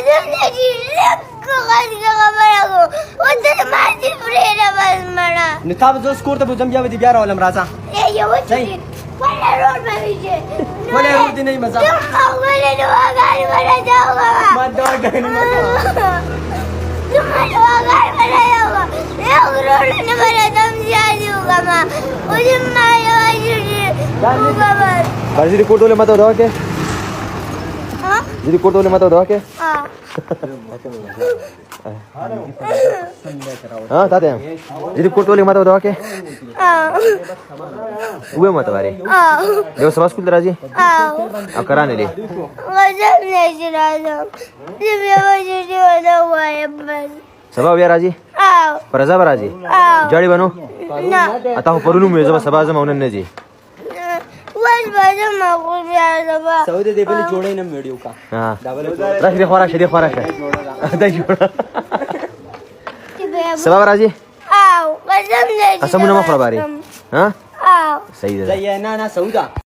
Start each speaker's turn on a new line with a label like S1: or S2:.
S1: قسم نجي لك خالق خبره وانت ما تفرينا بس مرة
S2: نتاب زوس كورته بوزم بیا ودی بیا راولم راځه
S1: يا وجهي ولا رول ما بيجي
S2: ولا رول نه مزه
S1: ولا دواغان ولا دواغان
S2: ما دواغان ما
S1: ثم دواغان ولا دواغان يغرون ولا تمشي وكما وثم يواجهني وكما
S3: Bari jadi kotor le mata udah ke?
S1: ها
S3: Jadi kotor le mata udah ke? हाँ ताते हैं jadi kotor le mata udah ke? Gue mata bari Dewa sabas kul teraji akaran ini
S1: قسم نجي لازم تبي وجهي ولا وايب بس
S3: sabab biar raji paraza baraji jadi bano
S1: لا
S3: atau perlu mu zaba sabaz mau nan naji
S1: बस बस मैं कुछ यार दबा
S2: सौदे दे पहले जोड़े ना वीडियो का
S3: हाँ
S2: double
S3: dah shidi khora dah jodoh sabab raji
S1: आओ कसम नजर
S3: kasamu nama khora bari हाँ
S1: आओ
S3: सही है
S2: زي انا سودا